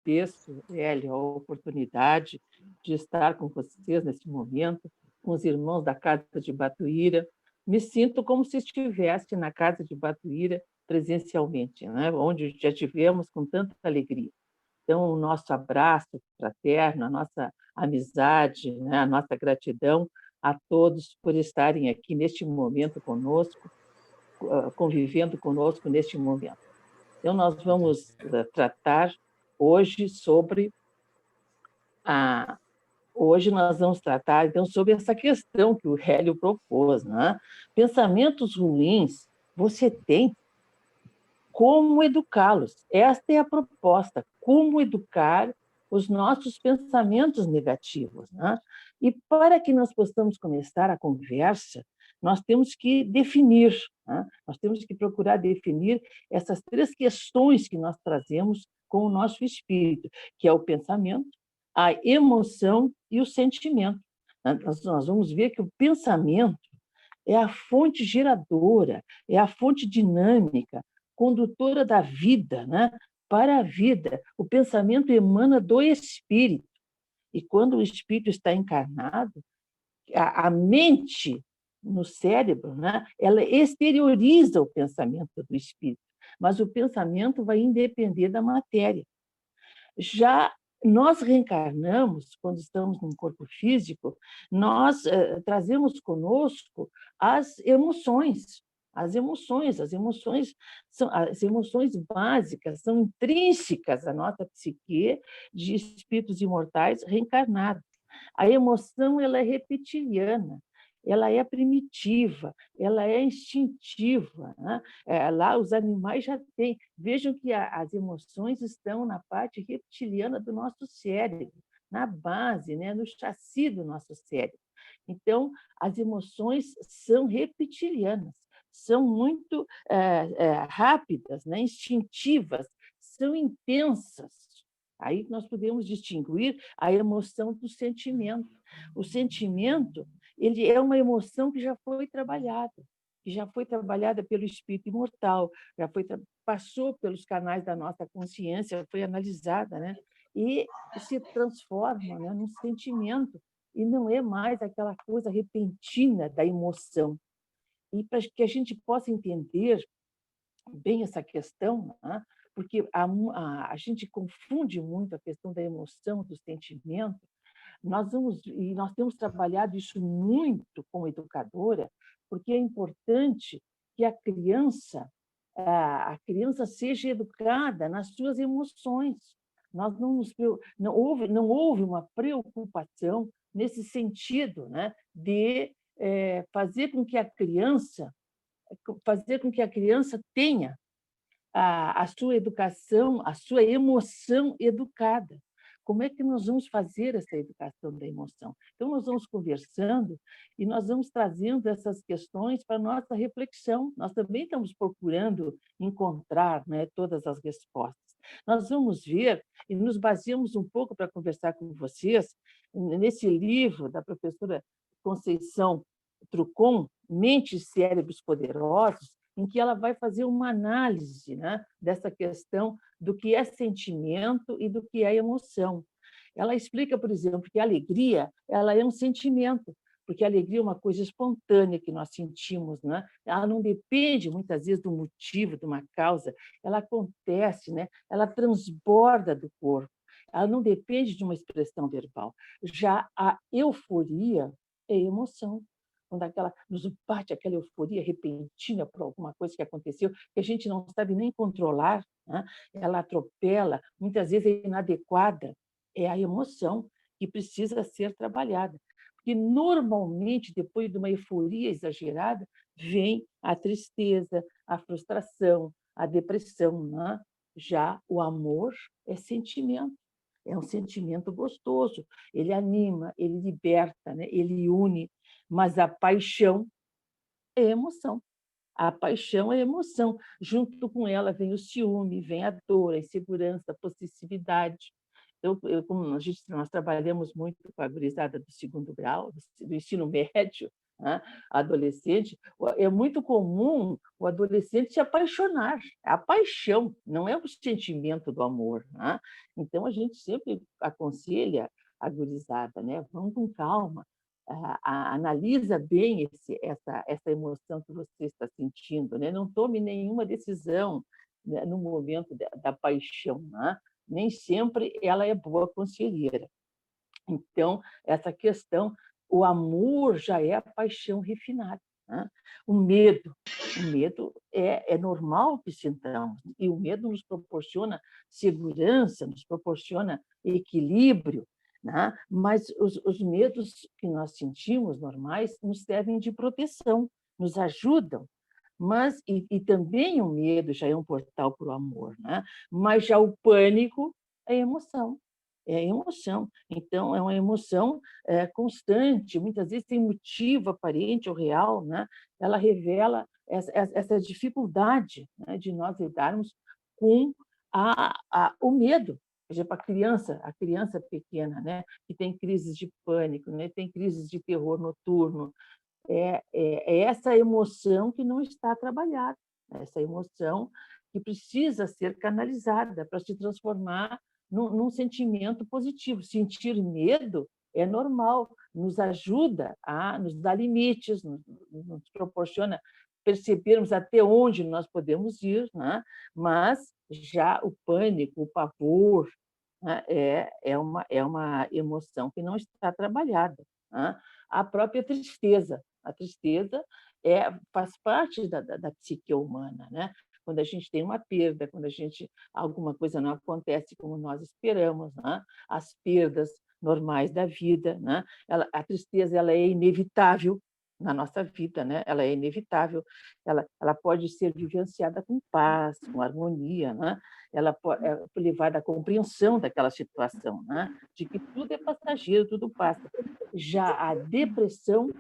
agradeço, Hélio, a oportunidade de estar com vocês nesse momento, com os irmãos da Casa de Batuíra. Me sinto como se estivesse na Casa de Batuíra presencialmente, né? Onde já tivemos com tanta alegria. Então, o nosso abraço fraterno, a nossa amizade, né? A nossa gratidão a todos por estarem aqui neste momento conosco, convivendo conosco neste momento. Então, nós vamos tratar hoje sobre a hoje nós vamos tratar então sobre essa questão que o Hélio propôs, né? Pensamentos ruins, você tem como educá-los? Esta é a proposta, como educar os nossos pensamentos negativos, né? E para que nós possamos começar a conversa, nós temos que definir, né? Nós temos que procurar definir essas três questões que nós trazemos com o nosso espírito, que é o pensamento, a emoção e o sentimento. Nós vamos ver que o pensamento é a fonte geradora, é a fonte dinâmica, condutora da vida, né? Para a vida. O pensamento emana do espírito. E quando o espírito está encarnado, a mente no cérebro, né? Ela exterioriza o pensamento do espírito, mas o pensamento vai independer da matéria. Já nós reencarnamos, quando estamos num corpo físico, nós trazemos conosco as emoções. As emoções são as emoções básicas, são intrínsecas à nossa psique de espíritos imortais reencarnados. A emoção ela é reptiliana, ela é primitiva, ela é instintiva, né? Lá os animais já têm. Vejam que as emoções estão na parte reptiliana do nosso cérebro, na base, né? No chassi do nosso cérebro. Então, as emoções são reptilianas, são muito rápidas, né? Instintivas, são intensas. Aí nós podemos distinguir a emoção do sentimento. O sentimento ele é uma emoção que já foi trabalhada pelo espírito imortal, passou pelos canais da nossa consciência, foi analisada, né? E se transforma, né, num sentimento, e não é mais aquela coisa repentina da emoção. E para que a gente possa entender bem essa questão, né? Porque a gente confunde muito a questão da emoção, do sentimento. Nós temos trabalhado isso muito como educadora, porque é importante que a criança seja educada nas suas emoções. Nós não houve uma preocupação nesse sentido, né, de fazer com que a criança tenha a sua educação, a sua emoção educada. Como é que nós vamos fazer essa educação da emoção? Então, nós vamos conversando e nós vamos trazendo essas questões para a nossa reflexão. Nós também estamos procurando encontrar, né, todas as respostas. Nós vamos ver e nos baseamos um pouco para conversar com vocês nesse livro da professora Conceição Trucon, Mentes e Cérebros Poderosos, em que ela vai fazer uma análise, né, dessa questão do que é sentimento e do que é emoção. Ela explica, por exemplo, que a alegria ela é um sentimento, porque a alegria é uma coisa espontânea que nós sentimos, né? Ela não depende, muitas vezes, do motivo, de uma causa, ela acontece, né? Ela transborda do corpo, ela não depende de uma expressão verbal. Já a euforia é emoção, quando nos bate aquela euforia repentina por alguma coisa que aconteceu, que a gente não sabe nem controlar, né? Ela atropela, muitas vezes é inadequada, é a emoção que precisa ser trabalhada. Porque, normalmente, depois de uma euforia exagerada, vem a tristeza, a frustração, a depressão. Né? Já o amor é sentimento. É um sentimento gostoso, ele anima, ele liberta, né? Ele une, mas a paixão é emoção. A paixão é emoção. Junto com ela vem o ciúme, vem a dor, a insegurança, a possessividade. Como nós trabalhamos muito com a gurizada do segundo grau, do ensino médio, né? Adolescente, é muito comum o adolescente se apaixonar. A paixão não é o sentimento do amor, né? Então, a gente sempre aconselha a gurizada, né? Vamos com calma, analisa bem essa emoção que você está sentindo, né? Não tome nenhuma decisão, né, no momento da paixão, né? Nem sempre ela é boa conselheira. Então, essa questão, o amor já é a paixão refinada, né? O medo é normal que sintamos, e o medo nos proporciona segurança, nos proporciona equilíbrio, né? Mas os medos que nós sentimos normais nos servem de proteção, nos ajudam. Mas, e também o medo já é um portal para o amor, né? Mas já o pânico é emoção. É emoção. Então, é uma emoção constante, muitas vezes sem motivo aparente ou real, né? Ela revela essa dificuldade, né, de nós lidarmos com o medo. Por exemplo, a criança pequena, né, que tem crises de pânico, né, tem crises de terror noturno, é essa emoção que não está trabalhada, essa emoção que precisa ser canalizada para se transformar num sentimento positivo. Sentir medo é normal, nos ajuda a nos dar limites, nos proporciona percebermos até onde nós podemos ir, né? Mas já o pânico, o pavor, né, é uma emoção que não está trabalhada, né? A própria tristeza. A tristeza faz parte da psique humana, né? Quando a gente tem uma perda, quando alguma coisa não acontece como nós esperamos, né? As perdas normais da vida, né? A tristeza ela é inevitável na nossa vida, né? Ela é inevitável, ela pode ser vivenciada com paz, com harmonia, né? Ela pode levar à compreensão daquela situação, né? De que tudo é passageiro, tudo passa. Já a depressão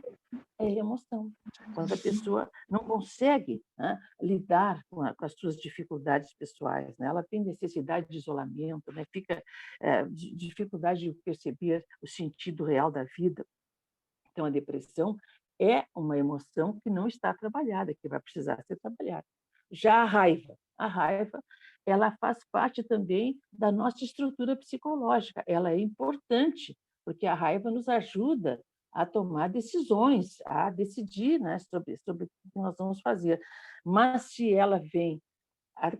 é emoção. Quando a pessoa não consegue, né, lidar com as suas dificuldades pessoais, né? Ela tem necessidade de isolamento, né? Fica dificuldade de perceber o sentido real da vida. Então, a depressão é uma emoção que não está trabalhada, que vai precisar ser trabalhada. Já a raiva, ela faz parte também da nossa estrutura psicológica. Ela é importante, porque a raiva nos ajuda a tomar decisões, a decidir, né, sobre o que nós vamos fazer. Mas se ela vem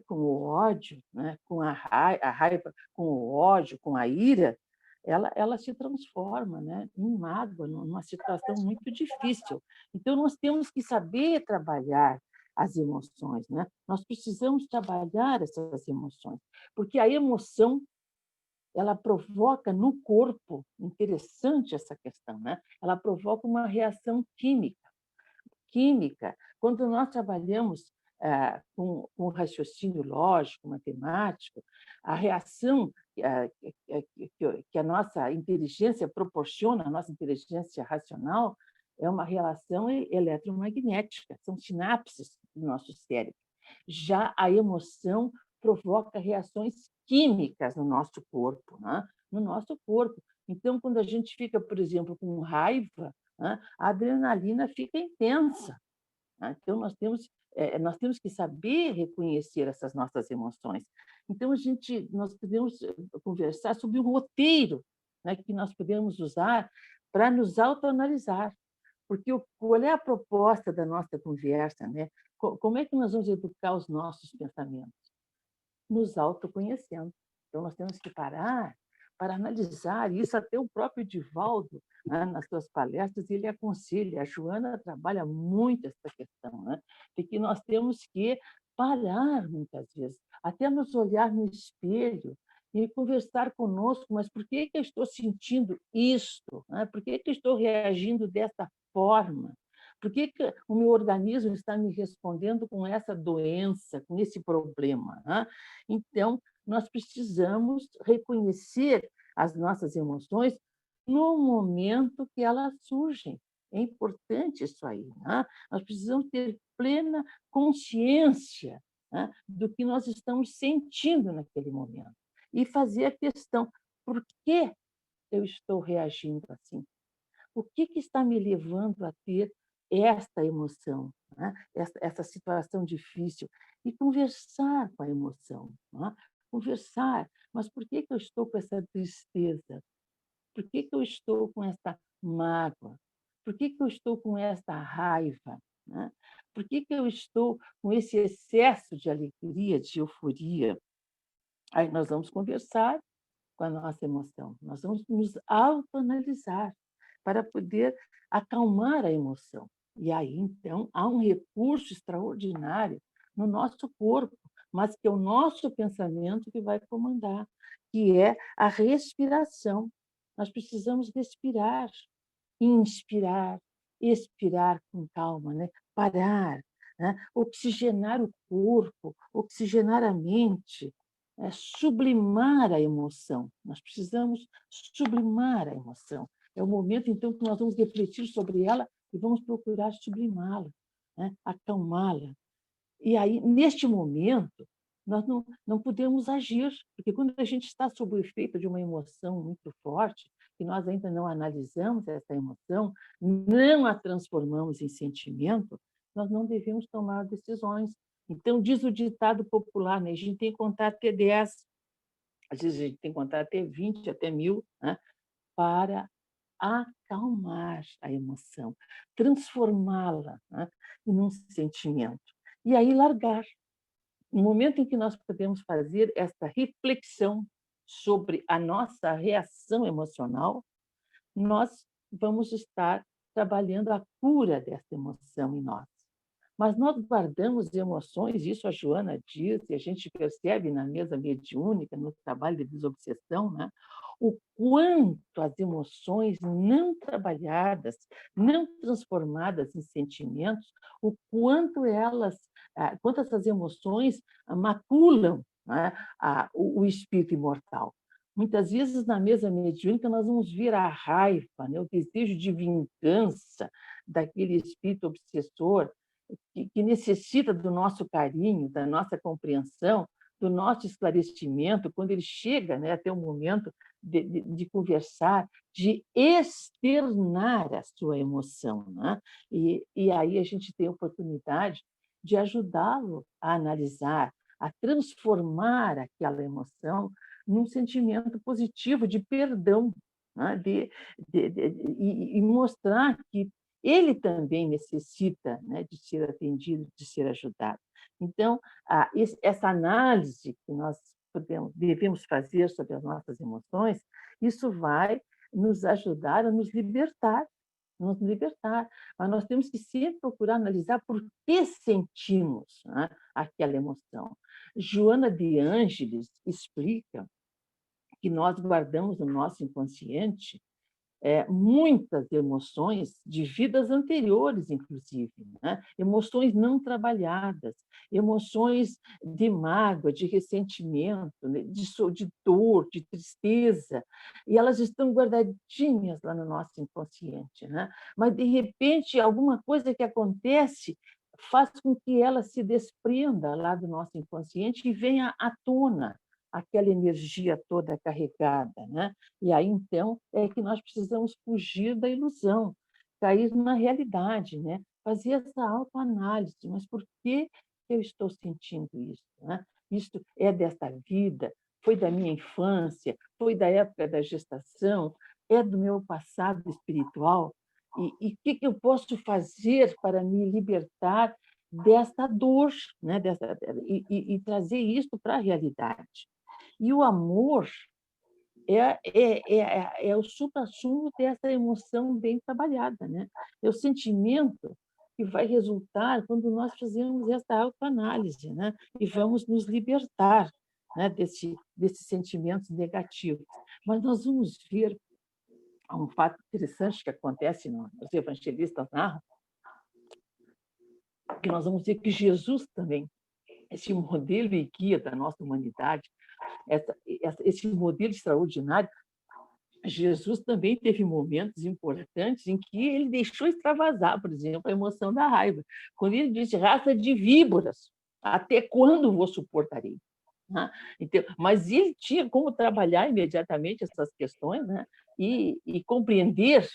com o ódio, né, com a raiva, com o ódio, com a ira, ela se transforma, né, em mágoa, numa situação muito difícil. Então, nós temos que saber trabalhar as emoções, né? Nós precisamos trabalhar essas emoções, porque a emoção ela provoca no corpo, interessante essa questão, né? Ela provoca uma reação química. Quando nós trabalhamos com raciocínio lógico, matemático, a reação que a nossa inteligência proporciona, a nossa inteligência racional, é uma relação eletromagnética, são sinapses do nosso cérebro. Já a emoção provoca reações químicas no nosso corpo, né? No nosso corpo. Então, quando a gente fica, por exemplo, com raiva, né, a adrenalina fica intensa. Né? Então, nós temos que saber reconhecer essas nossas emoções. Então, nós podemos conversar sobre o roteiro, né, que nós podemos usar para nos autoanalisar. Porque qual é a proposta da nossa conversa? Né? Como é que nós vamos educar os nossos pensamentos? Nos autoconhecendo. Então, nós temos que parar para analisar isso. Até o próprio Divaldo, né, nas suas palestras, ele aconselha, a Joana trabalha muito essa questão, né, de que nós temos que parar, muitas vezes, até nos olhar no espelho e conversar conosco, mas por que eu estou sentindo isto? Né? Por que eu estou reagindo dessa forma? Por que o meu organismo está me respondendo com essa doença, com esse problema? Né? Então, nós precisamos reconhecer as nossas emoções no momento que elas surgem. É importante isso aí. Né? Nós precisamos ter plena consciência, né, do que nós estamos sentindo naquele momento e fazer a questão: por que eu estou reagindo assim? O que está me levando a ter esta emoção, né? Essa situação difícil, e conversar com a emoção, né? Conversar. Mas por que que eu estou com essa tristeza? Por que que eu estou com essa mágoa? Por que que eu estou com essa raiva, né? Por que que eu estou com esse excesso de alegria, de euforia? Aí nós vamos conversar com a nossa emoção, nós vamos nos autoanalisar para poder acalmar a emoção. E aí, então, há um recurso extraordinário no nosso corpo, mas que é o nosso pensamento que vai comandar, que é a respiração. Nós precisamos respirar, inspirar, expirar com calma, né? Parar, né? Oxigenar o corpo, oxigenar a mente, sublimar a emoção. Nós precisamos sublimar a emoção. É o momento, então, que nós vamos refletir sobre ela e vamos procurar sublimá-la, né? Acalmá-la. E aí, neste momento, nós não podemos agir, porque quando a gente está sob o efeito de uma emoção muito forte, e nós ainda não analisamos essa emoção, não a transformamos em sentimento, nós não devemos tomar decisões. Então, diz o ditado popular, né? A gente tem que contar até 10, às vezes a gente tem que contar até 20, até 1000, né? Para acalmar a emoção, transformá-la, né? Em um sentimento. E aí largar. No momento em que nós podemos fazer essa reflexão sobre a nossa reação emocional, nós vamos estar trabalhando a cura dessa emoção em nós. Mas nós guardamos emoções, isso a Joana diz, e a gente percebe na mesa mediúnica, no trabalho de desobsessão, né? O quanto as emoções não trabalhadas, não transformadas em sentimentos, o quanto quanto essas emoções maculam, né, o espírito imortal. Muitas vezes, na mesa mediúnica, nós vamos ver a raiva, né, o desejo de vingança daquele espírito obsessor, que necessita do nosso carinho, da nossa compreensão, do nosso esclarecimento, quando ele chega, né, até o momento de conversar, de externar a sua emoção, né? E aí a gente tem a oportunidade de ajudá-lo a analisar, a transformar aquela emoção num sentimento positivo de perdão, né? E mostrar que ele também necessita, né, de ser atendido, de ser ajudado. Então, essa análise que nós devemos fazer sobre as nossas emoções, isso vai nos ajudar a nos libertar, nos libertar. Mas nós temos que sempre procurar analisar por que sentimos, né, aquela emoção. Joana de Ângeles explica que nós guardamos no nosso inconsciente muitas emoções de vidas anteriores, inclusive, né? Emoções não trabalhadas, emoções de mágoa, de ressentimento, né? De dor, de tristeza, e elas estão guardadinhas lá no nosso inconsciente, né? Mas, de repente, alguma coisa que acontece faz com que ela se desprenda lá do nosso inconsciente e venha à tona aquela energia toda carregada, né? E aí, então, é que nós precisamos fugir da ilusão, cair na realidade, né? Fazer essa autoanálise, mas por que eu estou sentindo isso, né? Isto é desta vida, foi da minha infância, foi da época da gestação, é do meu passado espiritual, e o que eu posso fazer para me libertar dessa dor, né? E trazer isso para a realidade. E o amor é o suprassumo dessa emoção bem trabalhada, né? É o sentimento que vai resultar quando nós fazemos essa autoanálise, né? E vamos nos libertar, né, desses sentimentos negativos. Mas nós vamos ver um fato interessante que acontece, os evangelistas narram, que nós vamos ver que Jesus também, esse modelo e guia da nossa humanidade, esse modelo extraordinário, Jesus também teve momentos importantes em que ele deixou extravasar, por exemplo, a emoção da raiva. Quando ele disse, raça de víboras, até quando vos suportarei? Então, mas ele tinha como trabalhar imediatamente essas questões, né? E compreender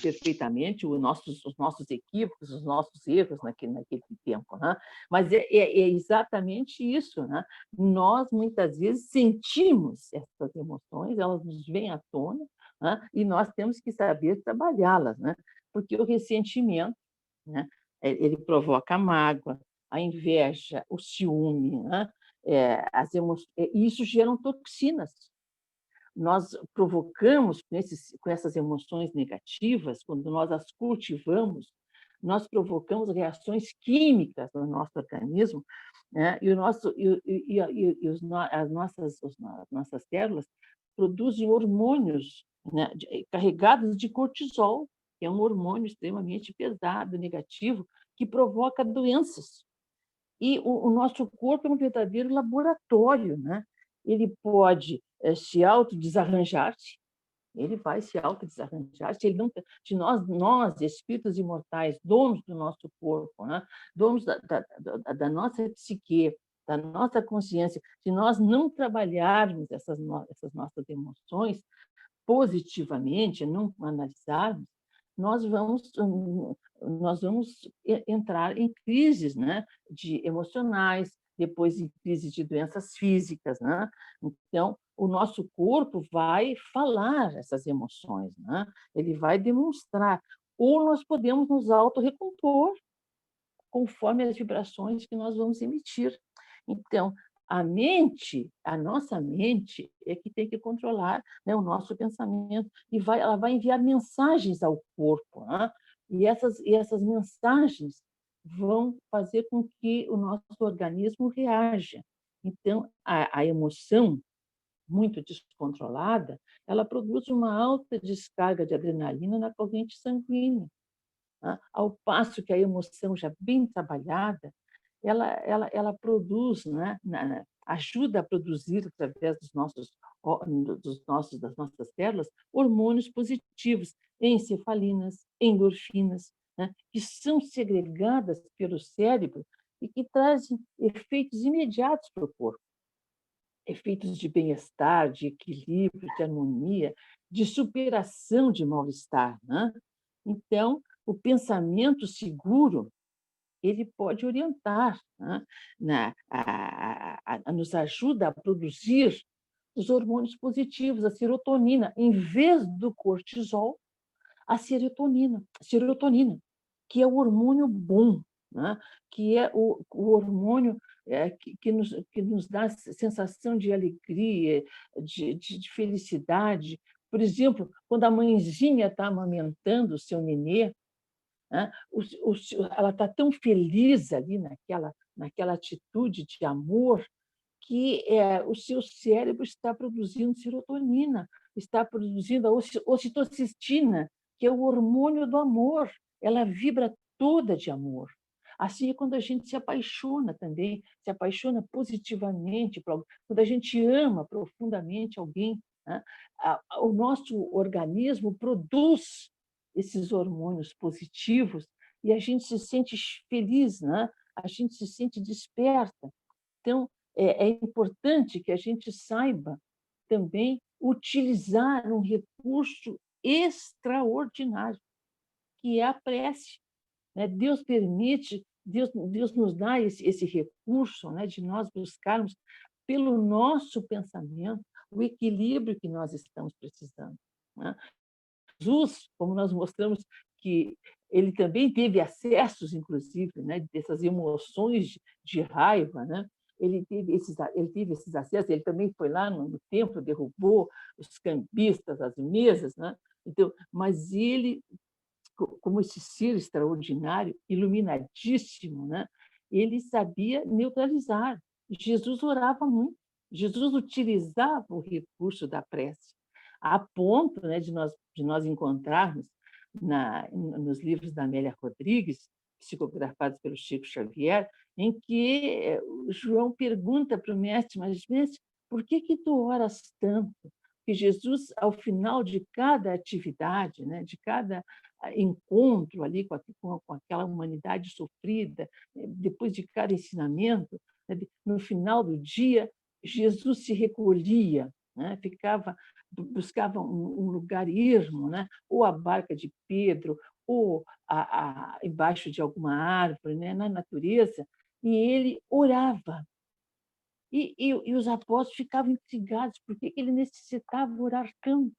perfeitamente os nossos equívocos, os nossos erros naquele tempo, né? Mas é exatamente isso, né? Nós, muitas vezes, sentimos essas emoções, elas nos vêm à tona, né? E nós temos que saber trabalhá-las, né? Porque o ressentimento, né? Ele provoca a mágoa, a inveja, o ciúme, né? E isso geram toxinas. Nós provocamos com essas emoções negativas, quando nós as cultivamos, nós provocamos reações químicas no nosso organismo, né? E, o nosso, e os, no- as nossas células produzem hormônios, né, carregados de cortisol, que é um hormônio extremamente pesado, negativo, que provoca doenças. E o nosso corpo é um verdadeiro laboratório, né? Ele pode se autodesarranjar-se, ele vai se autodesarranjar, se ele não, se nós, espíritos imortais, donos do nosso corpo, né? Donos da nossa psique, da nossa consciência, se nós não trabalharmos essas nossas emoções positivamente, não analisarmos, nós vamos nós vamos entrar em crises, né, de emocionais, depois em crises de doenças físicas, né? Então, o nosso corpo vai falar essas emoções, né? Ele vai demonstrar. Ou nós podemos nos autorrecompor conforme as vibrações que nós vamos emitir. Então, a nossa mente é que tem que controlar, né, o nosso pensamento e ela vai enviar mensagens ao corpo, né? E essas mensagens vão fazer com que o nosso organismo reaja. Então, a emoção muito descontrolada, ela produz uma alta descarga de adrenalina na corrente sanguínea, né? Ao passo que a emoção já bem trabalhada, ela produz, né, ajuda a produzir, através das nossas células, hormônios positivos, encefalinas, endorfinas, né, que são segregadas pelo cérebro e que trazem efeitos imediatos para o corpo. Efeitos de bem-estar, de equilíbrio, de harmonia, de superação de mal-estar, né? Então, o pensamento seguro ele pode orientar, né? Nos ajuda a produzir os hormônios positivos, a serotonina, em vez do cortisol, a serotonina, que é o hormônio bom, né? Que é o hormônio que nos dá sensação de alegria, de felicidade. Por exemplo, quando a mãezinha está amamentando o seu nenê, né? Ela está tão feliz ali naquela atitude de amor que o seu cérebro está produzindo serotonina, está produzindo a ocitocina, que é o hormônio do amor. Ela vibra toda de amor. Assim é quando a gente se apaixona também, se apaixona positivamente, quando a gente ama profundamente alguém, né? O nosso organismo produz esses hormônios positivos e a gente se sente feliz, né? A gente se sente desperta. Então, é importante que a gente saiba também utilizar um recurso extraordinário, que é a prece, né? Deus nos dá esse recurso, né, de nós buscarmos, pelo nosso pensamento, o equilíbrio que nós estamos precisando, né? Jesus, como nós mostramos que ele também teve acessos, inclusive, né, dessas emoções de raiva, né? Ele teve esses acessos, ele também foi lá no templo, derrubou os cambistas, as mesas, né? Então, mas ele, como esse ser extraordinário, iluminadíssimo, né? Ele sabia neutralizar. Jesus orava muito, Jesus utilizava o recurso da prece, a ponto, né, de nós encontrarmos nos livros da Amélia Rodrigues, psicografados pelo Chico Xavier, em que o João pergunta para o mestre, mas, mestre, por que tu oras tanto? Que Jesus, ao final de cada atividade, né, de cada encontro ali com aquela humanidade sofrida, depois de cada ensinamento, né, no final do dia, Jesus se recolhia né? Buscava um lugar ermo, né? Ou a barca de Pedro, ou embaixo de alguma árvore, né? Na natureza, e ele orava. E os apóstolos ficavam intrigados porque ele necessitava orar tanto.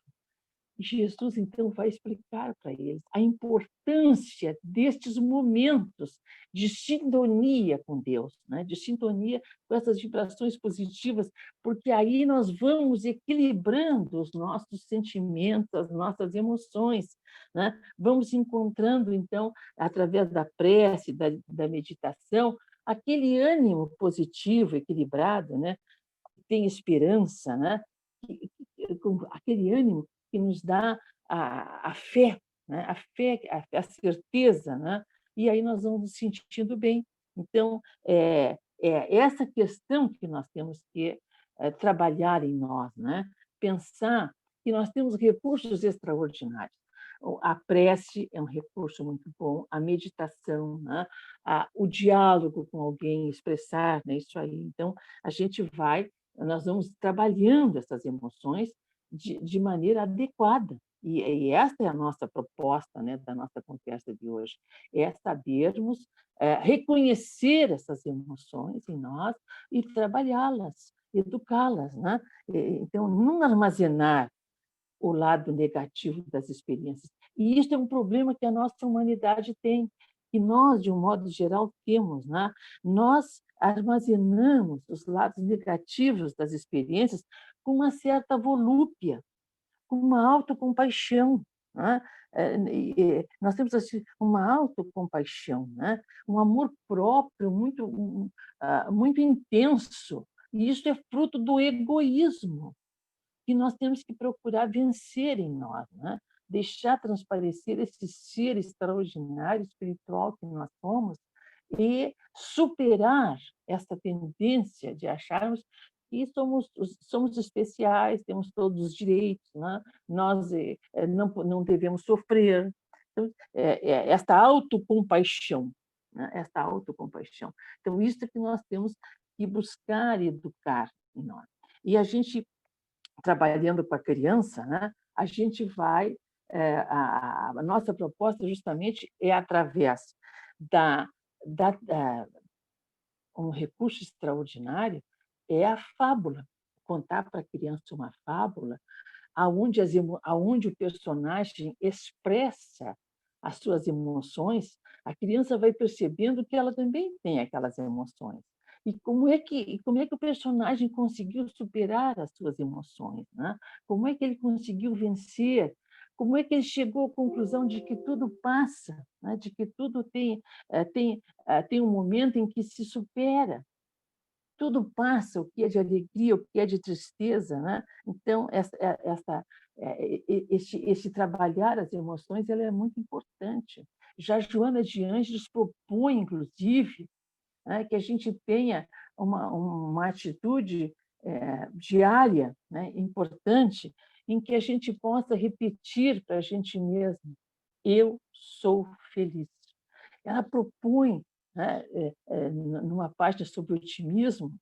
Jesus, então, vai explicar para eles a importância destes momentos de sintonia com Deus, né? De sintonia com essas vibrações positivas, porque aí nós vamos equilibrando os nossos sentimentos, as nossas emoções, né? Vamos encontrando, então, através da prece, da meditação, aquele ânimo positivo, equilibrado, né? Que tem esperança, né? Aquele ânimo que nos dá a fé, né? A fé, a certeza, né? E aí nós vamos nos sentindo bem. Então, é essa questão que nós temos que trabalhar em nós, né? Pensar que nós temos recursos extraordinários. A prece é um recurso muito bom, a meditação, né? O diálogo com alguém, expressar, né? Isso aí. Então, nós vamos trabalhando essas emoções de maneira adequada. E essa é a nossa proposta, né, da nossa conversa de hoje, é sabermos reconhecer essas emoções em nós e trabalhá-las, educá-las, né? Então, não armazenar o lado negativo das experiências. E isso é um problema que a nossa humanidade tem, que nós, de um modo geral, temos, né? Nós armazenamos os lados negativos das experiências com uma certa volúpia, com uma autocompaixão, né? Nós temos assim, uma autocompaixão, né? Um amor próprio muito intenso, e isso é fruto do egoísmo, que nós temos que procurar vencer em nós, né? Deixar transparecer esse ser extraordinário, espiritual que nós somos, e superar essa tendência de acharmos que somos especiais, temos todos os direitos, né? Nós não devemos sofrer. Então, esta autocompaixão, né? Esta autocompaixão. Então, isso é que nós temos que buscar educar em nós. E a gente, trabalhando com a criança, né, a gente vai. A nossa proposta justamente é através da, da um recurso extraordinário é a fábula. Contar para a criança uma fábula aonde o personagem expressa as suas emoções, a criança vai percebendo que ela também tem aquelas emoções. E como é que o personagem conseguiu superar as suas emoções, né? Como é que ele conseguiu vencer? Como é que ele chegou à conclusão de que tudo passa, né? De que tudo tem um momento em que se supera? Tudo passa, o que é de alegria, o que é de tristeza, né? Então, esse trabalhar as emoções, ele é muito importante. Já Joana de Ângeles propõe, inclusive, né, que a gente tenha uma atitude diária, né, importante, em que a gente possa repetir para a gente mesmo: eu sou feliz. Ela propõe, né, numa página sobre otimismo,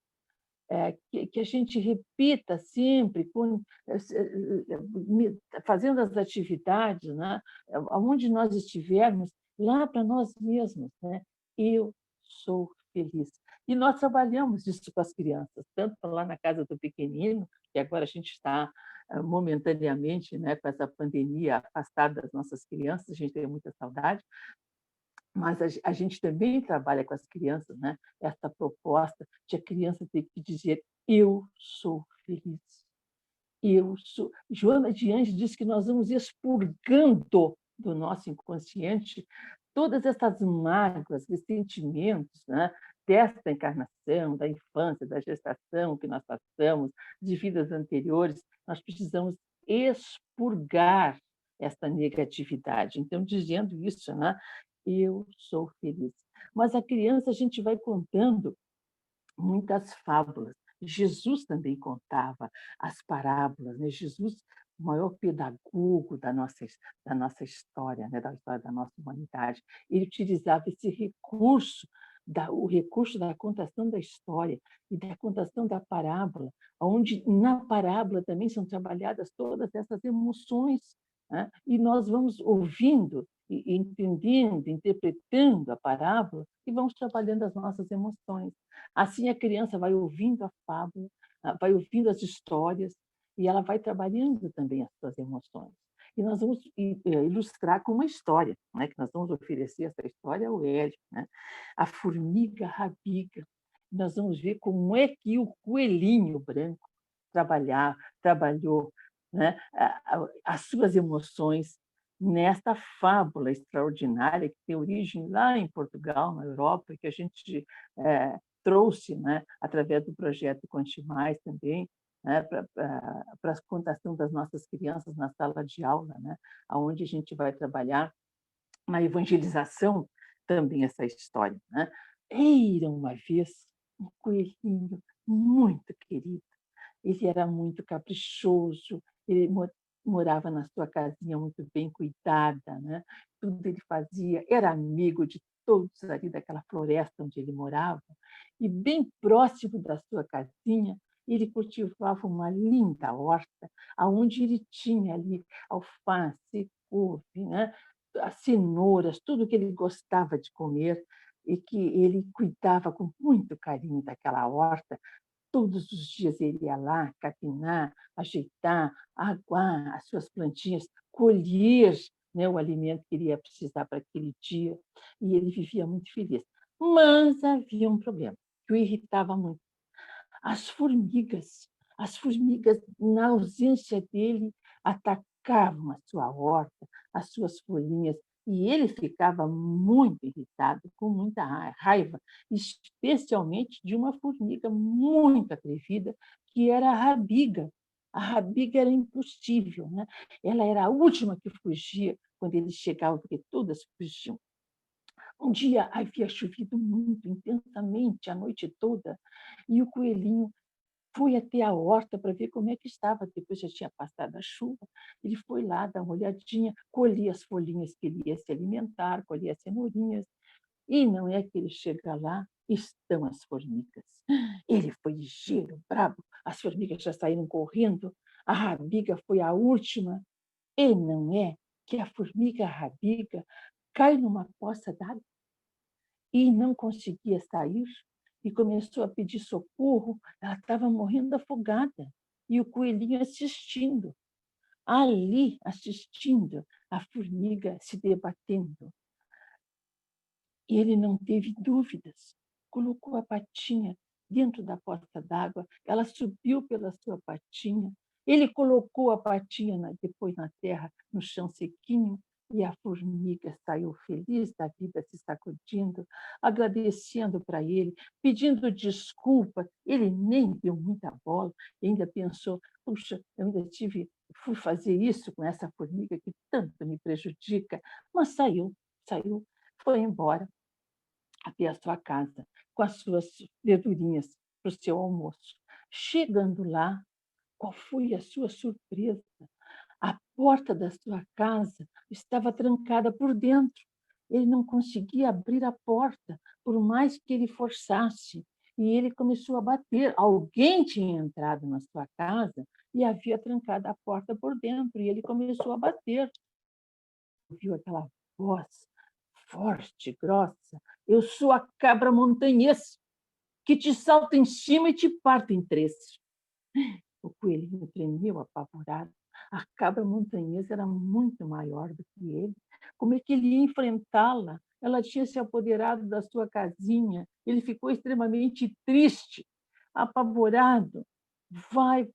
que a gente repita sempre, fazendo as atividades, né? Onde nós estivermos, lá para nós mesmos, né? Eu sou feliz. E nós trabalhamos isso com as crianças, tanto lá na casa do pequenino, que agora a gente está momentaneamente, né, com essa pandemia, afastada das nossas crianças, a gente tem muita saudade, mas a gente também trabalha com as crianças, né? Essa proposta de a criança ter que dizer: eu sou feliz. Eu sou. Joana de Anjos diz que nós vamos expurgando do nosso inconsciente todas essas mágoas, ressentimentos, né? Desta encarnação, da infância, da gestação que nós passamos, de vidas anteriores. Nós precisamos expurgar essa negatividade. Então, dizendo isso, né? Eu sou feliz. Mas a criança, a gente vai contando muitas fábulas. Jesus também contava as parábolas, né? Jesus, o maior pedagogo da nossa história, né? Da história da nossa humanidade, ele utilizava esse recurso o recurso da contação da história e da contação da parábola, onde na parábola também são trabalhadas todas essas emoções, né? E nós vamos ouvindo e entendendo, interpretando a parábola e vamos trabalhando as nossas emoções. Assim, a criança vai ouvindo a fábula, vai ouvindo as histórias e ela vai trabalhando também as suas emoções. E nós vamos ilustrar com uma história, né? Que nós vamos oferecer essa história ao Hélio, né? A formiga rabiga. Nós vamos ver como é que o coelhinho branco trabalhou, né? As suas emoções nesta fábula extraordinária que tem origem lá em Portugal, na Europa, que a gente trouxe, né? Através do projeto Conte Mais também, né, para a contação das nossas crianças na sala de aula, né, onde a gente vai trabalhar na evangelização também essa história. Né? Era uma vez um coelhinho muito querido. Ele era muito caprichoso, ele morava na sua casinha muito bem cuidada, né? Tudo ele fazia, era amigo de todos ali daquela floresta onde ele morava, e bem próximo da sua casinha, ele cultivava uma linda horta, onde ele tinha ali alface, couve, né? As cenouras, tudo que ele gostava de comer, e que ele cuidava com muito carinho daquela horta. Todos os dias ele ia lá capinar, ajeitar, aguar as suas plantinhas, colher, né, o alimento que ele ia precisar para aquele dia, e ele vivia muito feliz. Mas havia um problema que o irritava muito. As formigas, na ausência dele, atacavam a sua horta, as suas folhinhas, e ele ficava muito irritado, com muita raiva, especialmente de uma formiga muito atrevida, que era a rabiga. A rabiga era impossível, né? Ela era a última que fugia quando eles chegavam, porque todas fugiam. Um dia havia chovido muito, intensamente, a noite toda, e o coelhinho foi até a horta para ver como é que estava, depois já tinha passado a chuva. Ele foi lá dar uma olhadinha, colhia as folhinhas que ele ia se alimentar, colhia as cenourinhas, e não é que ele chega lá, estão as formigas. Ele foi ligeiro, bravo, as formigas já saíram correndo, a rabiga foi a última, e não é que a formiga rabiga cai numa poça d'água e não conseguia sair, e começou a pedir socorro. Ela estava morrendo afogada, e o coelhinho assistindo, ali assistindo a formiga se debatendo. E ele não teve dúvidas, colocou a patinha dentro da poça d'água, ela subiu pela sua patinha, ele colocou a patinha depois na terra, no chão sequinho, e a formiga saiu feliz da vida, se sacudindo, agradecendo para ele, pedindo desculpa. Ele nem deu muita bola, ainda pensou, puxa, eu ainda fui fazer isso com essa formiga que tanto me prejudica, mas saiu, foi embora até a sua casa, com as suas verdurinhas para o seu almoço. Chegando lá, qual foi a sua surpresa? A porta da sua casa estava trancada por dentro. Ele não conseguia abrir a porta, por mais que ele forçasse. E ele começou a bater. Alguém tinha entrado na sua casa e havia trancado a porta por dentro. E ele começou a bater. Ouviu aquela voz forte, grossa. Eu sou a cabra montanhês, que te salta em cima e te parto em três. O coelhinho tremeu apavorado. A cabra montanhesa era muito maior do que ele. Como é que ele ia enfrentá-la? Ela tinha se apoderado da sua casinha. Ele ficou extremamente triste, apavorado. Vai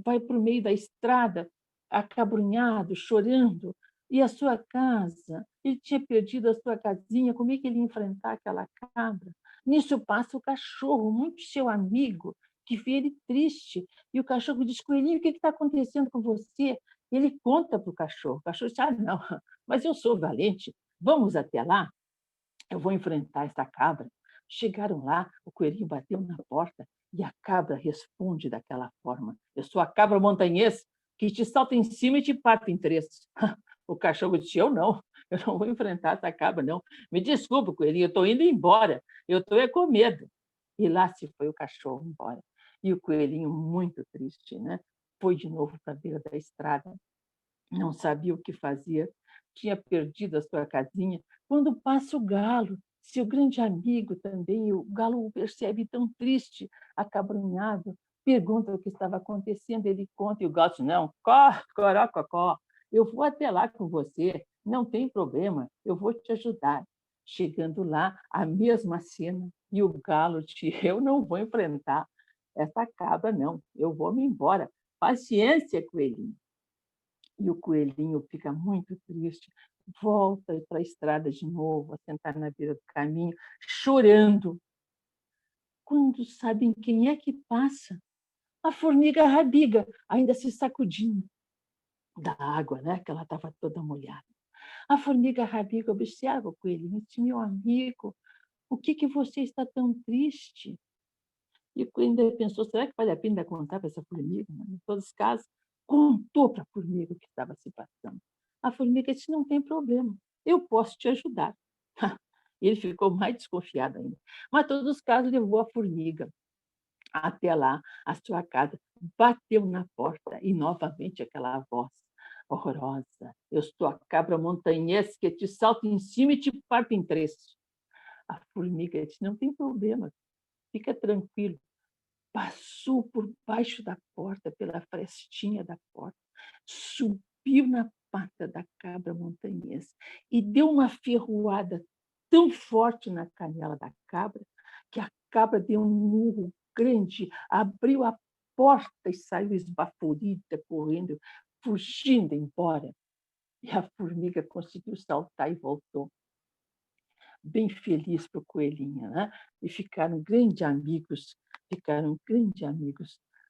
para o meio da estrada, acabrunhado, chorando. E a sua casa? Ele tinha perdido a sua casinha. Como é que ele ia enfrentar aquela cabra? Nisso passa o cachorro, muito seu amigo, que vê ele triste. E o cachorro diz, coelhinho, o que está acontecendo com você? Ele conta para o cachorro. O cachorro diz, não, mas eu sou valente, vamos até lá, eu vou enfrentar essa cabra. Chegaram lá, o coelhinho bateu na porta e a cabra responde daquela forma, eu sou a cabra montanhês que te salta em cima e te parte em três. O cachorro disse, eu não, eu não vou enfrentar essa cabra, não. Me desculpa, coelhinho, eu estou indo embora, eu estou com medo. E lá se foi o cachorro embora. E o coelhinho, muito triste, né? Foi de novo para a beira da estrada, não sabia o que fazia, tinha perdido a sua casinha, quando passa o galo, seu grande amigo também, o galo o percebe tão triste, acabrunhado, pergunta o que estava acontecendo, ele conta, e o galo diz, não, corococó, eu vou até lá com você, não tem problema, eu vou te ajudar. Chegando lá, a mesma cena, e o galo diz, eu não vou enfrentar essa cabra, não, eu vou me embora. Paciência, coelhinho. E o coelhinho fica muito triste, volta para a estrada de novo, a sentar na beira do caminho, chorando. Quando sabem quem é que passa? A formiga rabiga, ainda se sacudindo da água, né? Que ela estava toda molhada. A formiga rabiga observa o coelhinho e diz, meu amigo, o que você está tão triste? E o coelhinho pensou, será que vale a pena contar para essa formiga? Em todos os casos, contou para a formiga o que estava se passando. A formiga disse, não tem problema, eu posso te ajudar. Ele ficou mais desconfiado ainda. Mas, em todos os casos, levou a formiga até lá, a sua casa, bateu na porta e, novamente, aquela voz horrorosa. Eu sou a cabra montanhesa que te salto em cima e te parto em três. A formiga disse, não tem problema, fica tranquilo. Passou por baixo da porta, pela frestinha da porta, subiu na pata da cabra montanhesa e deu uma ferroada tão forte na canela da cabra que a cabra deu um murro grande, abriu a porta e saiu esbaforida, correndo, fugindo embora. E a formiga conseguiu saltar e voltou. Bem feliz para o coelhinho, né? E ficaram grandes amigos,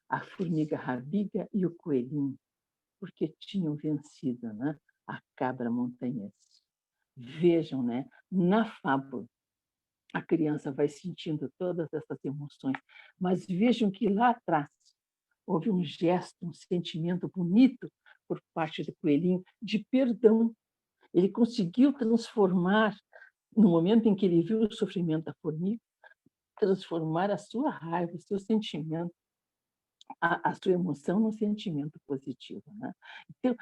a formiga rabiga e o coelhinho, porque tinham vencido, né? A cabra montanhesa. Vejam, né? Na fábula, a criança vai sentindo todas essas emoções, mas vejam que lá atrás houve um gesto, um sentimento bonito por parte do coelhinho de perdão. Ele conseguiu transformar, no momento em que ele viu o sofrimento da formiga, transformar a sua raiva, o seu sentimento, a sua emoção num sentimento positivo, né? Então,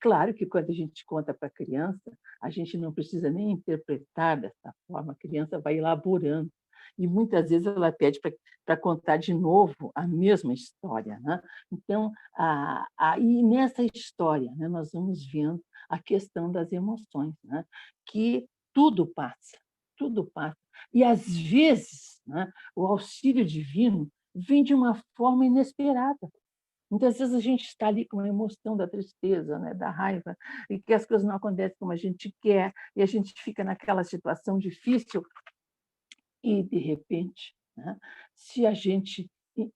claro que quando a gente conta para a criança, a gente não precisa nem interpretar dessa forma, a criança vai elaborando. E muitas vezes ela pede para contar de novo a mesma história, né? Então, e nessa história, né, nós vamos vendo a questão das emoções, né? Que tudo passa, tudo passa. E, às vezes, né, o auxílio divino vem de uma forma inesperada. Muitas vezes a gente está ali com a emoção da tristeza, né, da raiva, e que as coisas não acontecem como a gente quer, e a gente fica naquela situação difícil, e, de repente, né, se a gente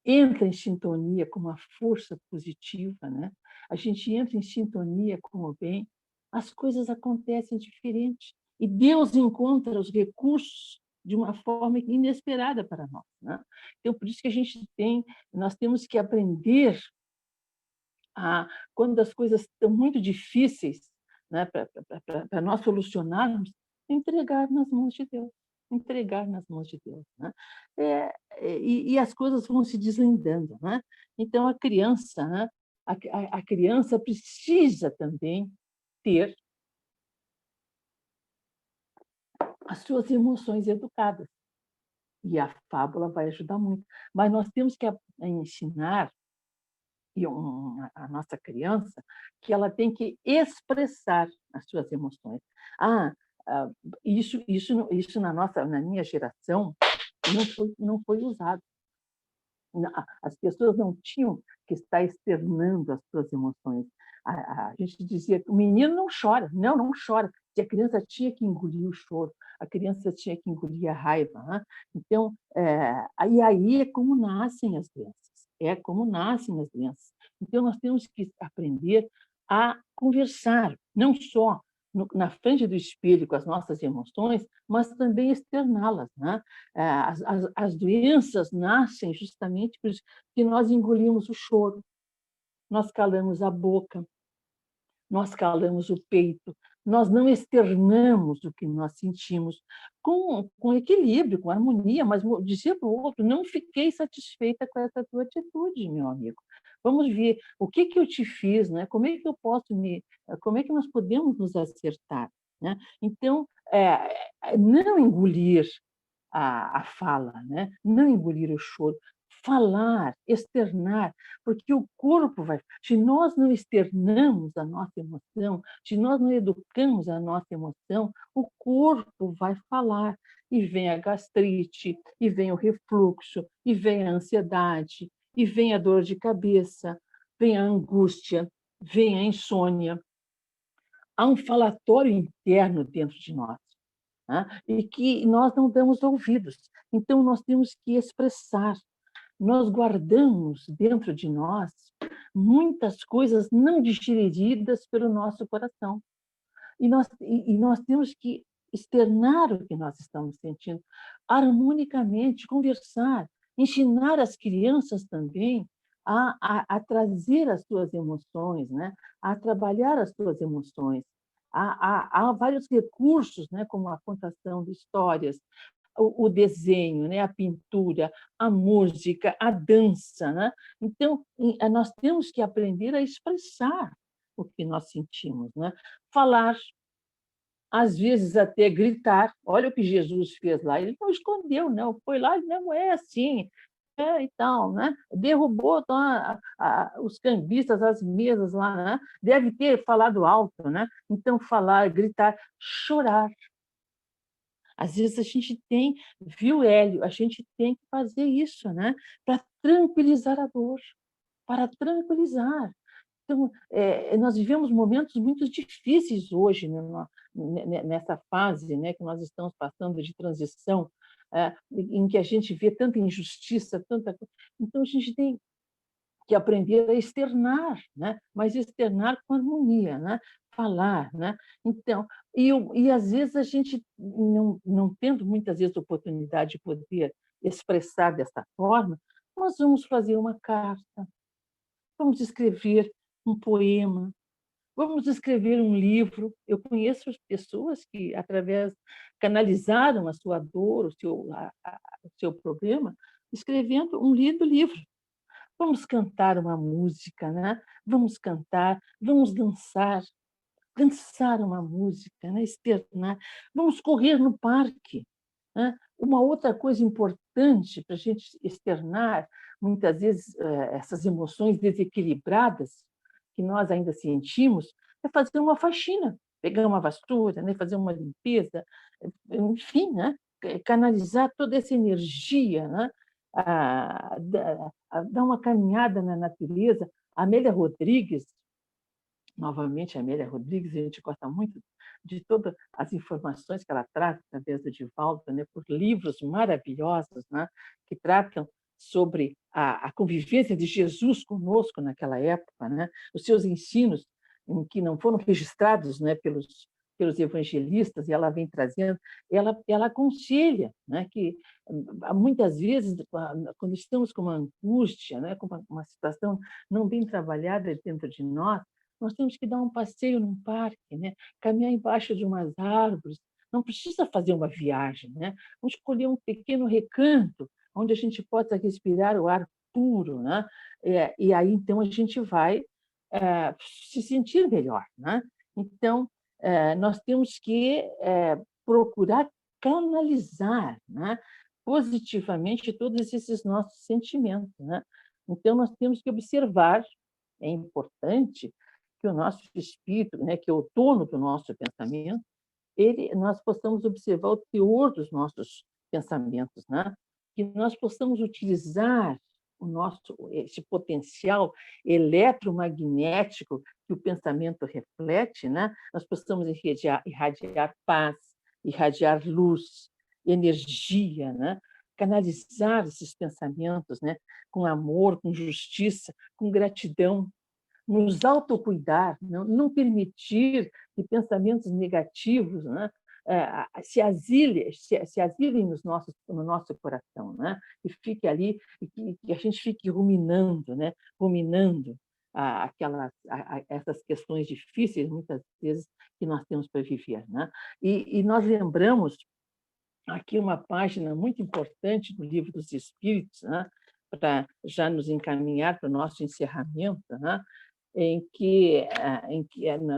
entra em sintonia com uma força positiva, né, a gente entra em sintonia com o bem, as coisas acontecem diferente. E Deus encontra os recursos de uma forma inesperada para nós, né? Então, por isso que nós temos que aprender quando as coisas estão muito difíceis, né, para nós solucionarmos, entregar nas mãos de Deus. Entregar nas mãos de Deus. Né? E as coisas vão se deslindando. Né? Então, a criança, né, a criança precisa também ter as suas emoções educadas. E a fábula vai ajudar muito. Mas nós temos que ensinar a nossa criança que ela tem que expressar as suas emoções. Isso na minha geração não foi usado. As pessoas não tinham que estar externando as suas emoções. A gente dizia que o menino não chora. Não, não chora. Que a criança tinha que engolir o choro, a criança tinha que engolir a raiva. Né? Então, aí é como nascem as doenças. É como nascem as doenças. Então, nós temos que aprender a conversar, não só na frente do espelho com as nossas emoções, mas também externá-las. Né? As doenças nascem justamente porque nós engolimos o choro, nós calamos a boca, nós calamos o peito, nós não externamos o que nós sentimos com equilíbrio, com harmonia, mas dizer para o outro, não fiquei satisfeita com essa tua atitude, meu amigo. Vamos ver o que eu te fiz, né? Como é que eu posso como é que nós podemos nos acertar, né? Então, não engolir a fala, né? Não engolir o choro, falar, externar, porque o corpo vai. Se nós não externamos a nossa emoção, se nós não educamos a nossa emoção, o corpo vai falar. E vem a gastrite, e vem o refluxo, e vem a ansiedade, e vem a dor de cabeça, vem a angústia, vem a insônia. Há um falatório interno dentro de nós, né? E que nós não damos ouvidos. Então, nós temos que expressar. Nós guardamos dentro de nós muitas coisas não digeridas pelo nosso coração. E nós temos que externar o que nós estamos sentindo harmonicamente, conversar, ensinar as crianças também a trazer as suas emoções, né? A trabalhar as suas emoções. Há vários recursos, né? Como a contação de histórias, o desenho, né? A pintura, a música, a dança, né? Então, nós temos que aprender a expressar o que nós sentimos, né? Falar, às vezes até gritar. Olha o que Jesus fez lá, ele não escondeu, não, foi lá, não é assim, e tal, né? Derrubou os cambistas, as mesas lá, né? Deve ter falado alto, né? Então, falar, gritar, chorar. Às vezes a gente tem, viu, Hélio, a gente tem que fazer isso, né? Para tranquilizar a dor, para tranquilizar. Então, nós vivemos momentos muito difíceis hoje, né, nessa fase, né, que nós estamos passando de transição, em que a gente vê tanta injustiça, tanta coisa. Então, a gente tem que aprender a externar, né? Mas externar com harmonia, né? Falar, né? Então, e às vezes a gente não tendo muitas vezes oportunidade de poder expressar dessa forma, nós vamos fazer uma carta, vamos escrever um poema, vamos escrever um livro. Eu conheço pessoas que, através, canalizaram a sua dor, o seu problema, escrevendo um lindo livro. Vamos cantar uma música, né? Vamos cantar, vamos dançar, dançar uma música, né? Externar. Vamos correr no parque, né? Uma outra coisa importante para a gente externar, muitas vezes, essas emoções desequilibradas que nós ainda sentimos, é fazer uma faxina, pegar uma vassoura, né? Fazer uma limpeza, enfim, né? Canalizar toda essa energia, né? Dar uma caminhada na natureza. A Amélia Rodrigues, novamente, a Amélia Rodrigues, a gente gosta muito de todas as informações que ela traz através do Divaldo, né, por livros maravilhosos, né, que tratam sobre a convivência de Jesus conosco naquela época, né, os seus ensinos, que não foram registrados, né, pelos evangelistas, e ela vem trazendo, ela aconselha, né, que muitas vezes, quando estamos com uma angústia, né, com uma situação não bem trabalhada dentro de nós temos que dar um passeio num parque, né? Caminhar embaixo de umas árvores. Não precisa fazer uma viagem, né? Vamos escolher um pequeno recanto onde a gente possa respirar o ar puro, né? E aí, então, a gente vai se sentir melhor, né? Então, nós temos que procurar canalizar, né? Positivamente todos esses nossos sentimentos, né? Então, nós temos que observar, é importante que o nosso espírito, né, que é o dono do nosso pensamento, nós possamos observar o teor dos nossos pensamentos, né? Que nós possamos utilizar esse potencial eletromagnético que o pensamento reflete, né? Nós possamos irradiar paz, irradiar luz, energia, né? Canalizar esses pensamentos, né? Com amor, com justiça, com gratidão, nos autocuidar, não permitir que pensamentos negativos, né, se asilem no nosso coração, né, e fique ali, e que a gente fique ruminando, né, ruminando. essas questões difíceis, muitas vezes, que nós temos para viver, né? E nós lembramos aqui uma página muito importante do Livro dos Espíritos, né? Para já nos encaminhar para o nosso encerramento, né?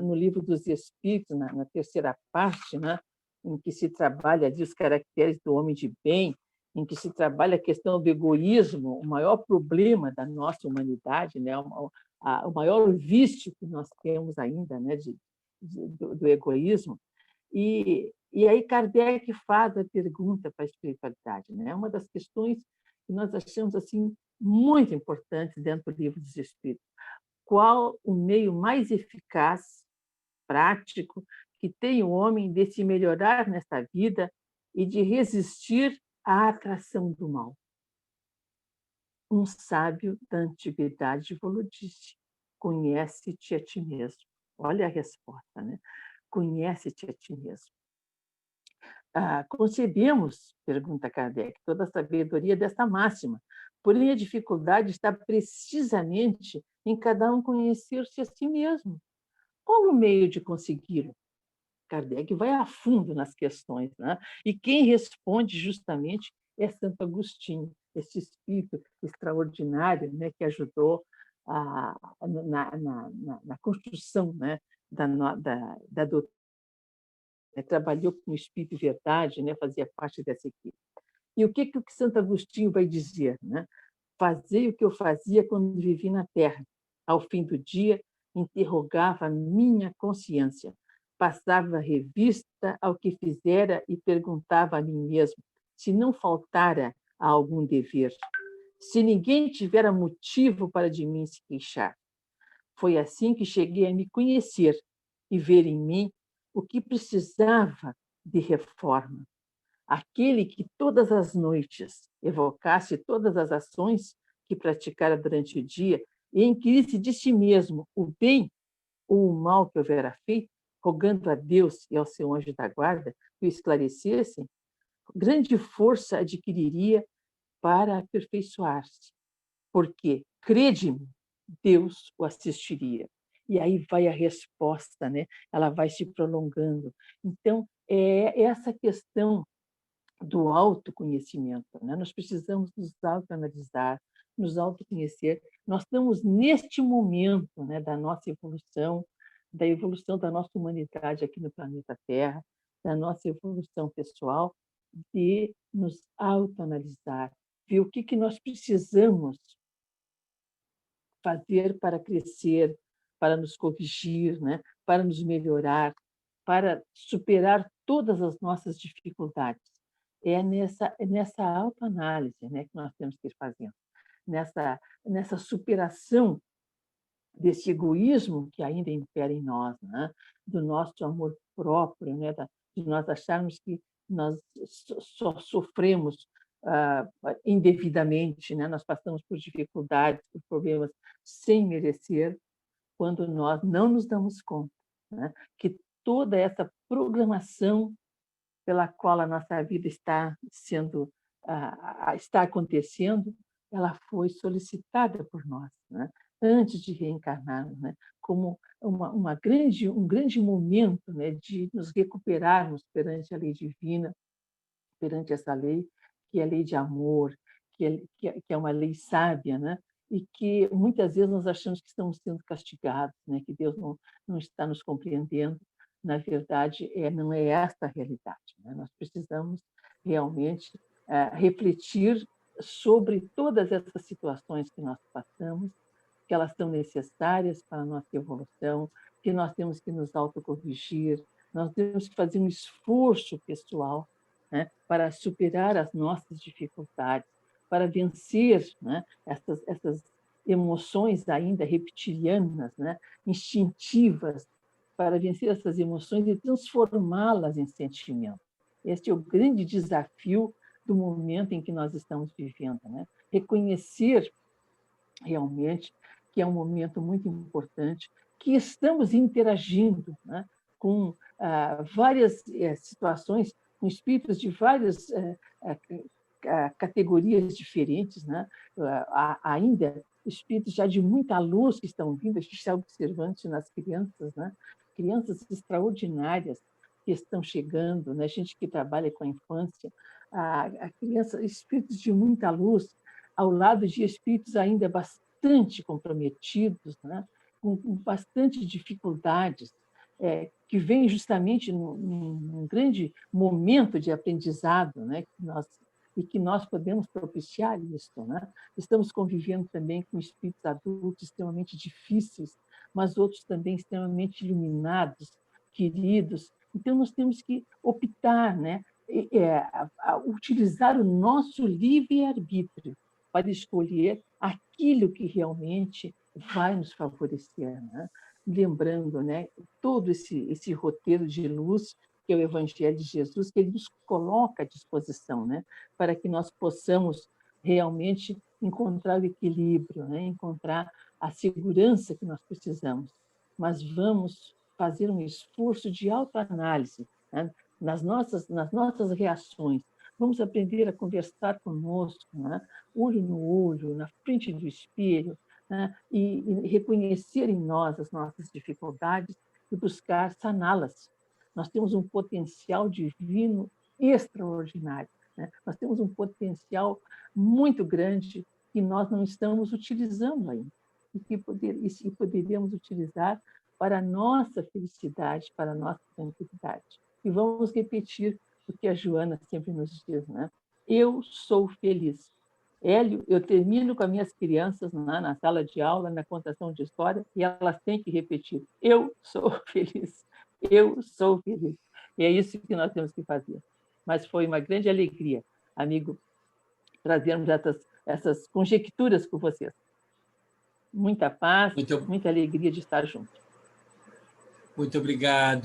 No Livro dos Espíritos, na terceira parte, né? Em que se trabalha ali os caracteres do homem de bem, em que se trabalha a questão do egoísmo, o maior problema da nossa humanidade, né? O maior vício que nós temos ainda, né? Do egoísmo. E aí Kardec faz a pergunta para a espiritualidade, né? Uma das questões que nós achamos assim muito importantes dentro do Livro dos Espíritos. Qual o meio mais eficaz, prático, que tem o homem de se melhorar nesta vida e de resistir à atração do mal? Um sábio da antiguidade falou disse: conhece-te a ti mesmo. Olha a resposta, né? Conhece-te a ti mesmo. Concebemos, pergunta Kardec, toda a sabedoria desta máxima, porém a dificuldade está precisamente em cada um conhecer-se a si mesmo. Qual o meio de consegui-lo? Kardec vai a fundo nas questões, né? E quem responde justamente é Santo Agostinho, esse espírito extraordinário, né, que ajudou na construção, né, da doutrina. Trabalhou com o Espírito e Verdade, né? Fazia parte dessa equipe. E o que Santo Agostinho vai dizer, né? Fazei o que eu fazia quando vivi na Terra. Ao fim do dia, interrogava a minha consciência, passava revista ao que fizera e perguntava a mim mesmo se não faltara a algum dever, se ninguém tivera motivo para de mim se queixar. Foi assim que cheguei a me conhecer e ver em mim o que precisava de reforma. Aquele que todas as noites evocasse todas as ações que praticara durante o dia e inquirisse de si mesmo o bem ou o mal que houvera feito, rogando a Deus e ao seu anjo da guarda que o esclarecessem, grande força adquiriria para aperfeiçoar-se, porque, crede-me, Deus o assistiria. E aí vai a resposta, né? Ela vai se prolongando. Então, é essa questão do autoconhecimento, né? Nós precisamos nos autoanalisar, nos autoconhecer. Nós estamos neste momento, né, da nossa evolução, da evolução da nossa humanidade aqui no planeta Terra, da nossa evolução pessoal, de nos autoanalisar, ver o que nós precisamos fazer para crescer, para nos corrigir, né? Para nos melhorar, para superar todas as nossas dificuldades. É nessa autoanálise, né, que nós temos que ir fazendo, nessa superação desse egoísmo que ainda impera em nós, né? Do nosso amor próprio, né? De nós acharmos que nós só sofremos indevidamente, né? Nós passamos por dificuldades, por problemas sem merecer, quando nós não nos damos conta, né? Que toda essa programação pela qual a nossa vida está acontecendo, ela foi solicitada por nós, né? Antes de reencarnarmos, né? Como um grande momento, né? De nos recuperarmos perante a lei divina, perante essa lei que é a lei de amor, que é uma lei sábia, né? E que muitas vezes nós achamos que estamos sendo castigados, né? Que Deus não está nos compreendendo. Na verdade, não é esta a realidade, né? Nós precisamos realmente refletir sobre todas essas situações que nós passamos, que elas são necessárias para a nossa evolução, que nós temos que nos autocorrigir, nós temos que fazer um esforço pessoal, né, para superar as nossas dificuldades, para vencer, né, essas emoções ainda reptilianas, né, instintivas, para vencer essas emoções e transformá-las em sentimento. Este é o grande desafio do momento em que nós estamos vivendo, né? Reconhecer realmente que é um momento muito importante, que estamos interagindo, né, com várias situações, com espíritos de várias categorias diferentes, né? Ainda espíritos já de muita luz que estão vindo, a gente está observando isso nas crianças, né? Crianças extraordinárias que estão chegando, né? A gente que trabalha com a infância, a criança, espíritos de muita luz, ao lado de espíritos ainda bastante comprometidos, né? Com bastante dificuldades, que vem justamente num grande momento de aprendizado, né? Que nós podemos propiciar isso, né? Estamos convivendo também com espíritos adultos extremamente difíceis, mas outros também extremamente iluminados, queridos. Então, nós temos que optar, né? A utilizar o nosso livre-arbítrio para escolher aquilo que realmente vai nos favorecer, né? Lembrando, né, todo esse roteiro de luz que é o Evangelho de Jesus, que ele nos coloca à disposição, né, para que nós possamos realmente encontrar o equilíbrio, né, encontrar a segurança que nós precisamos. Mas vamos fazer um esforço de autoanálise, né, nas nossas reações. Vamos aprender a conversar conosco, né, olho no olho, na frente do espelho, né, e reconhecer em nós as nossas dificuldades e buscar saná-las. Nós temos um potencial divino extraordinário, né? Nós temos um potencial muito grande que nós não estamos utilizando ainda e que poderíamos utilizar para a nossa felicidade, para a nossa tranquilidade. E vamos repetir o que a Joana sempre nos diz, né? Eu sou feliz. Hélio, eu termino com as minhas crianças na sala de aula, na contação de história, e elas têm que repetir: eu sou feliz, eu sou feliz. E é isso que nós temos que fazer. Mas foi uma grande alegria, amigo, trazermos essas conjecturas com vocês. Muita paz, muita alegria de estar junto. Muito obrigado.